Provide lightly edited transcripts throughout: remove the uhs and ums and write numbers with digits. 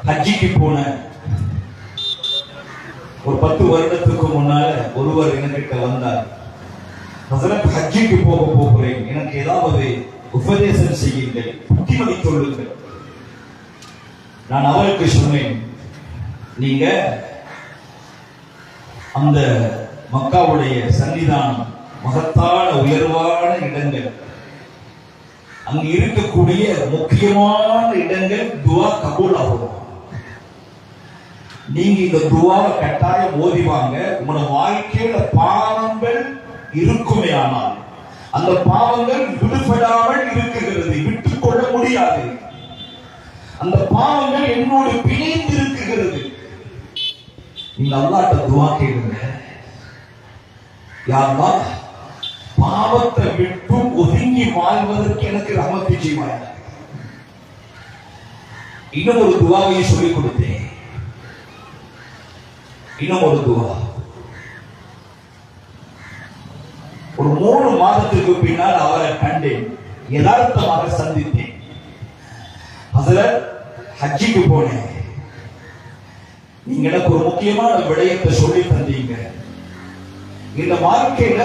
ஹஜ்ஜிக்கு போன ஒரு 10 வருடத்துக்கு முன்னால ஒருவர் என்கிட்ட வந்தார். ஹஜ்ரத், ஹஜ்ஜிக்கு போக போகிறேன், எனக்கு ஏதாவது உபதேசம் செய்யுங்கள், புத்திமதி சொல்லுங்கள். நான் அவருக்கு சொன்னேன், நீங்க அந்த மக்காவுடைய சன்னிதானம் மகத்தான உயர்வான இடங்கள், அங்கு இருக்கக்கூடிய முக்கியமான இடங்கள் துவா கபூல் ஆகும். நீங்க இந்த துவாவை கட்டாயம் ஓதிவாங்க. உங்களோட வாழ்க்கையில பாவங்கள் இருக்குமே, ஆனால் அந்த பாவங்கள் விடுபடாமல் இருக்குகிறது, விட்டுக் கொள்ள முடியாது. அந்த பாவங்கள் என்னோடு பிணைந்து இருக்குகிறது. நீங்க அல்லாஹ்ட்ட துவா கேளுங்க, யா அல்லாஹ், பாவத்தை விட்டு ஒதுங்கி வாழ்வதற்கு எனக்கு ரஹமத் செய்வாய். இன்னும் ஒரு துவாவை சொல்லிக் கொடுத்தேன். இன்னும் ஒரு துவா. ஒரு 3 மாதத்துக்கு பின்னால் அவரை கண்டேன், யதார்த்தமாக சந்தித்தேன். ஹஜ்ரத், ஹஜ்ஜிக்கு போனேன், நீங்க எனக்கு ஒரு முக்கியமான விடயத்தை சொல்லி தந்தீங்க. இந்த வாழ்க்கையில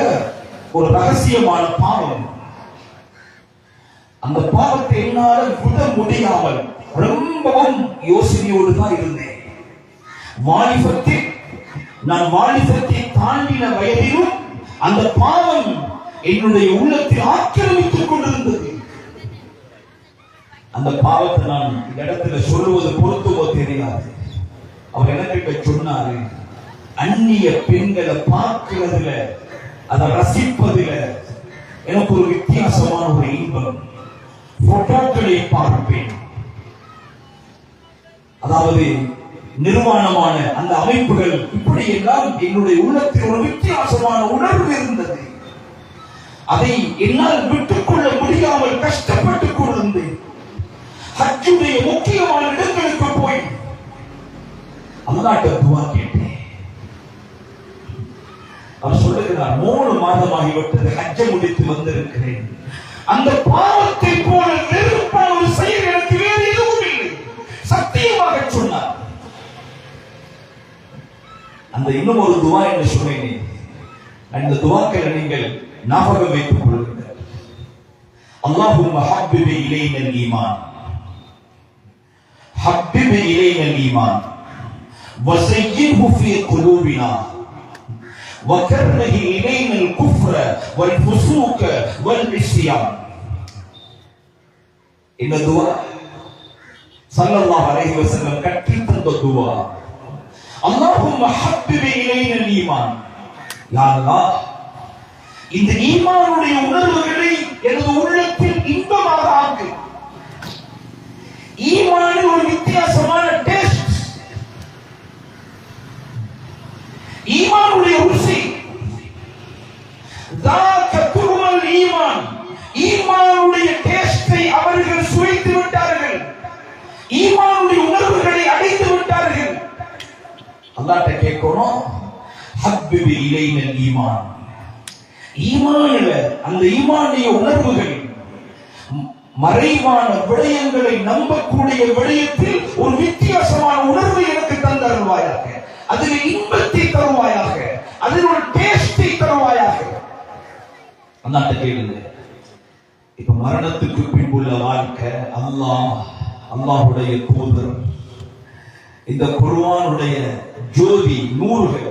ஒரு ரகசியமான பாவம், அந்த பாவத்தை என்னால விட முடியாமல் ரொம்பவும் யோசனையோடு தான் இருந்தேன். வாலிபத்தில், நான் வாலிபத்தை தாண்டின வயதிலும் அந்த பாவம் என்னுடைய உள்ளத்தில் ஆக்கிரமித்துக் கொண்டிருந்தது. அந்த பாவத்தை நான் இந்த இடத்துல சொல்லுவது பொருத்துவோ தெரியாது. அவர் எனக்கு சொன்னாரு, அந்நிய பெண்களை பார்க்கிறதுல, அதை ரசிப்பதில எனக்கு ஒரு வித்தியாசமான ஒரு இன்பம். போட்டோக்களை பார்ப்பேன், அதாவது நிர்வாணமான அந்த அமைப்புகள், இப்படி எல்லாம் என்னுடைய உள்ளத்தில் ஒரு வித்தியாசமான உணர்வு இருந்தது. அதை என்னால் விட்டுக் கொள்ள முடியாமல் கஷ்டப்பட்டுக் கொண்டிருந்தேன். ஹஜ்ஜுடைய முக்கியமான இடங்களுக்கு போய் அல்லாஹ்ட்ட துஆ கேட்டேன். அவர் சொல்லுகிறார், 3 மாதமாகிவிட்டது, ஹஜ்ஜை முடித்து வந்திருக்கிறேன். அந்த பாவத்தை போல நெருப்பான ஒரு செயல் எனக்கு வேறு எதுவும் இல்லை, சத்தியமாக சொன்னார். அந்த இன்னும் ஒரு துவா என்று சொன்னேன். அந்த துவாக்களை நீங்கள் ஞாபகம் வைத்துக் கொள்ளுங்கள். அல்லாஹும்ம ஹப்பிப் இலைனல் ஈமான், ஹப்பிப் இலைனல் ஈமான் வஸய்யின்ஹு ஃபீ குலூபினா வகர்ரிஹ் இலைனல் குஃப்ர வல் ஃபுசூக வல் இஸ்யான். இந்த துவா ஸல்லல்லாஹு அலைஹி வஸல்லம் கற்றுத் தந்த துவா. அல்லாஹும்ம ஹப்பிப் இலைனல் ஈமான், யா அல்லாஹ், இந்த ஈமானுடைய உணர்வுகளை எனது உள்ளத்தில் இன்பமாக ஆக்கு. ஈமானில் ஒரு வித்தியாசமான டேஸ்ட், ஈமானுடைய ருசி. ذاك طعم الإيمان, ஈமானுடைய டேஸ்டை அவர்கள் சுவைத்து விட்டார்கள், ஈமானுடைய உணர்வுகளை அடைந்து விட்டார்கள். அல்லாஹ்ட்ட கேட்கணும், ஹப்பிப் இலைனல் ஈமான், ஈமானில அந்த ஈமானிய உணர்வுகள், மறைவான விடயங்களை நம்பக்கூடிய விடயத்தில் ஒரு வித்தியாசமான உணர்வை எனக்கு தந்தருள்வாயாக, அதில் இன்பத்தை தருவாயாக, அதில் ஒரு டேஸ்டை தருவாயாக. அல்லாஹ்ட்ட கேளுங்க. இப்ப மரணத்துக்கு பின்புள்ள வாழ்க்கை, அல்லாஹ்வுடைய தூதர், இந்த குர்ஆனுடைய ஜோதி நூறுகள்,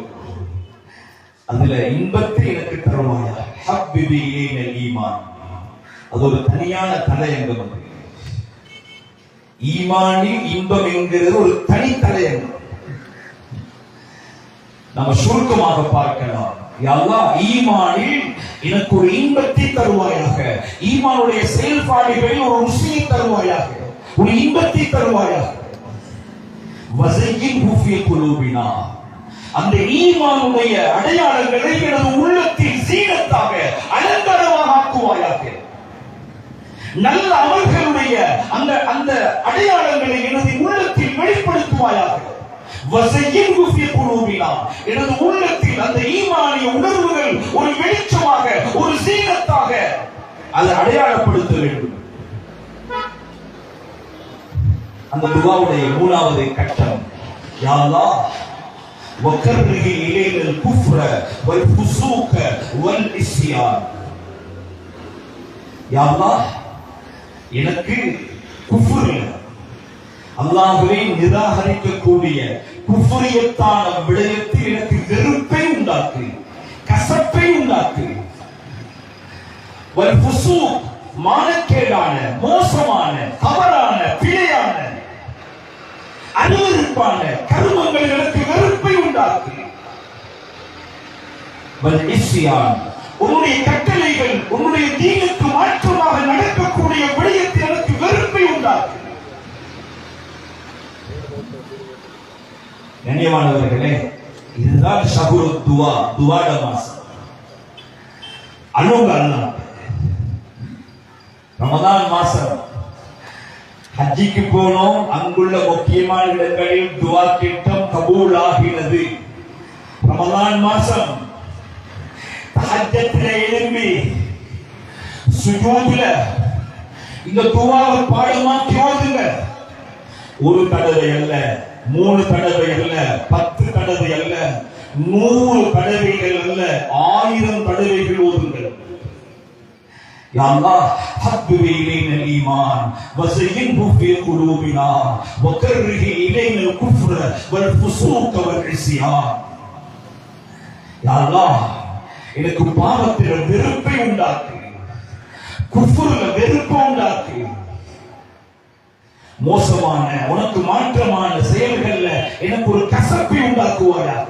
அதுல இன்பத்தை எனக்கு தருவாயா. ஹப்பிப் இலைனல் ஈமான், அது ஒரு தனியான தலையங்கம். ஈமானில் இன்பம் என்கிறது ஒரு தனி தலையங்கம். நம்ம சுருக்கமாக பார்க்கலாம். யா அல்லாஹ், ஈமானில் எனக்கு ஒரு இன்பத்தை தருவாயாக, ஈமானுடைய செயல்பாடுகளில் ஒரு ருசியை தருவாயாக, ஒரு இன்பத்தை தருவாயாக. வஸய்யின்ஹு ஃபீ குலூபினா, அந்த ஈமானுடைய அடையாளங்களை எனது உள்ளத்தில் சீனத்தாக, அலங்காரமாக ஆக்குவாயாக. நல்ல அமல்களுடைய அந்த அடையாளங்களை எனது உள்ளத்தில் வெளிப்படுத்துவாயாக. வஸய்யின்ஹு ஃபீ குலூபினா, எனது உள்ளத்தில் அந்த ஈமானிய உணர்வுகள் ஒரு வெளிச்சமாக, ஒரு சீனத்தாக அதை அடையாளப்படுத்த வேண்டும். அந்த துஆவுடைய மூணாவது கட்டம், யா அல்லாஹ் வக்கர்ரிஹி இலைனல் குஃப்ர வல் ஃபுசூக வல் இஸ்யான். யா அல்லாஹ் எனக்கு குஃப்ர், அல்லாஹ்வை நிராகரிக்கக்கூடிய குஃப்ரியத்தான விடயத்தில் எனக்கு வெறுப்பை உண்டாக்கு, கசப்பை உண்டாக்கு. வல் ஃபுசூக் மானக்கேடான, மோசமான, தவறான, பிழையான, அருவருப்பான கர்மங்கள் எனக்கு வெறுப்பை உண்டாக்கு. வல் இஸ்யான் உன்னுடைய கட்டளைகள் உன்னுடைய தீனுக்கு மாற்றமாக நடக்கக்கூடிய விடயத்தில் எனக்கு வெறுப்பை உண்டாக்கு. கண்ணியமானவர்களே, இதுதான் ஷஹ்ரு துஆ, துஆட மாசம். அனுங்க அல்லாஹ் ரமதான் மாசம் ஹஜ்ஜிக்கு போனோம், அங்குள்ள முக்கியமான இடங்களில் துஆ கேட்டோம், கபூல் ஆகினது. ரமதான் மாசம் தஹஜ்ஜுல எழும்பி சுஜூதுல இந்த துஆவை பாடமாக்கி ஓதுங்க. ஒரு தடவை அல்ல, 3 தடவை அல்ல, 10 தடவை அல்ல, 100 தடவைகள் அல்ல, 1000 தடவைகள் ஓதுங்கள். யா அல்லாஹ் ஹப்பிப் இலைனா ஈமான் வஸய்யின்ஹு ஃபீ குலூபினா வகர்ரிஹ் இலைனா குஃப்ர வல் ஃபுசூக வல் இஸ்யான். யா அல்லாஹ் எனக்கு பாவத்தில் வெறுப்பை உண்டாக்கு, குஃப்ர்ல வெறுப்பை உண்டாக்கு, மோசமான உனக்கு மாற்றமான செயல்கள்ல எனக்கு ஒரு கசப்பை உண்டாக்குவாயாக.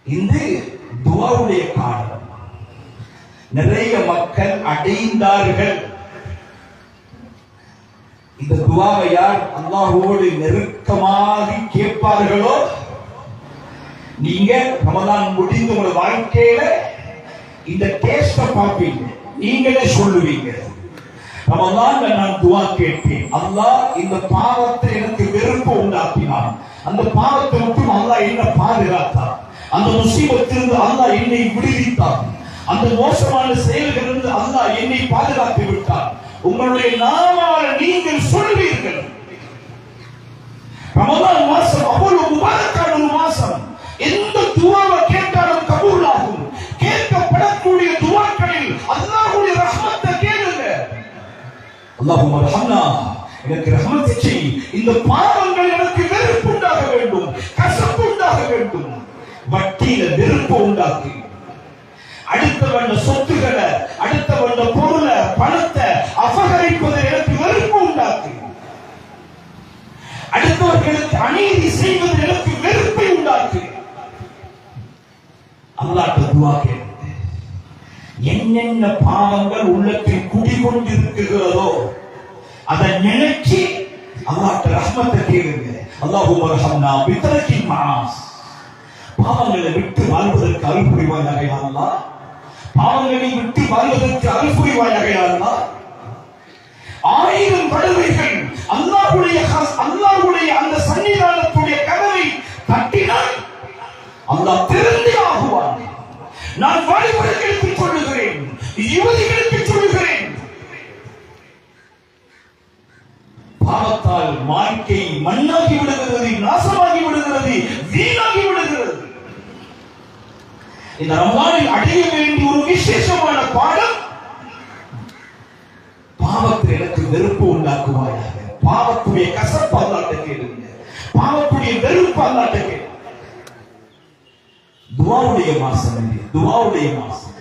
இந்த துஆவுடைய காலம் நிறைய மக்கள் அடைந்தார்கள். இந்த துஆவை யார் அல்லாஹ்வோடு நெருக்கமாக கேட்பார்களோ, நீங்க ரமலான் முடிந்து உங்க வாழ்க்கையில இந்த டேஸ்ட பார்ப்பீங்க, நீங்களே சொல்லுவீங்க, ரமலான்ல நான் துஆ கேட்டேன், அல்லாஹ் இந்த பாவத்தை எனக்கு வெறுப்பு உண்டாக்கினான், அந்த பாவத்தை மட்டும் அல்லாஹ் என்ன பாதுகாத்தான், அந்த முசீபத்திலிருந்து அல்லாஹ் என்னை விடுவித்தான், அந்த மோசமான செயல்களிலிருந்து அல்லாஹ் என்னை பாதுகாத்து விட்டார். உங்களுடைய நாவால் நீங்கள் சொல்வீர்கள். ரமலான் மாசம் அவ்வளவு முபாரக்கான ஒரு மாசம். எந்த துஆவை கேட்டாலும் கபூல் ஆகும். கேட்கப்படக்கூடிய துஆக்களில் அல்லாஹ்வுடைய ரஹ்மத்தை கேளுங்க. அல்லாஹும்ம ரஹ்மனா, எனக்கு ரஹ்மத் செய், இந்த பாவங்கள் எனக்கு வெறுப்பு உண்டாக வேண்டும், கசப்பு உண்டாக வேண்டும். வட்டியில வெறுப்பு உண்டாக்கி, அடுத்தவண்ட சொத்துக்களை, அடுத்தவண்ட பொருளை, பணத்தை அபகரிப்பதை எனக்கு வெறுப்பு உண்டாக்கு, அடுத்தவர்களுக்கு அநீதி செய்வது எனக்கு வெறுப்பை உண்டாக்கு. அல்லாஹ்ட்ட துஆ கேளுங்க. என்னென்ன பாவங்கள் உள்ளத்தில் குடிகொண்டிருக்கிறதோ அதை நினைச்சு அல்லாஹ்ட்ட ரஹ்மத்தை கேளுங்க. அல்லாஹும்ம ரஹ்மனா பிதரக்கில் மஆஸ். பாவங்களை விட்டு வாழ்வதற்கு அருள் புரிவாயாக யா அல்லாஹ். பாவங்களை விட்டு வாழ்வதற்கு அருள் புரிவாயாக யா அல்லாஹ். 1000 தடவைகள் அல்லாஹ்வுடைய அந்த சன்னிதானத்துடைய கதவை தட்டினால் அல்லாஹ் திறந்தே ஆகுவான். நான் வாலிபர்களுக்கு சொல்லுகிறேன், யுவதிகளுக்கு சொல்லுகிறேன், பாவத்தால் வாழ்க்கை மண்ணாகி விடுகிறது, நாசமாகி விடுகிறது, வீணாகி விடுகிறது. இந்த ரமலானில் அடைய வேண்டிய ஒரு விசேஷமான பாடம், பாவத்தில் எனக்கு வெறுப்பு உண்டாக்குவாயாக. பாவத்துடைய கசப்பு அல்லாஹ்ட்ட கேளுங்க, பாவத்துடைய வெறுப்பு அல்லாஹ்ட்ட கேளுங்க. துஆவுடைய மாசம் இது, துஆவுடைய மாசம்.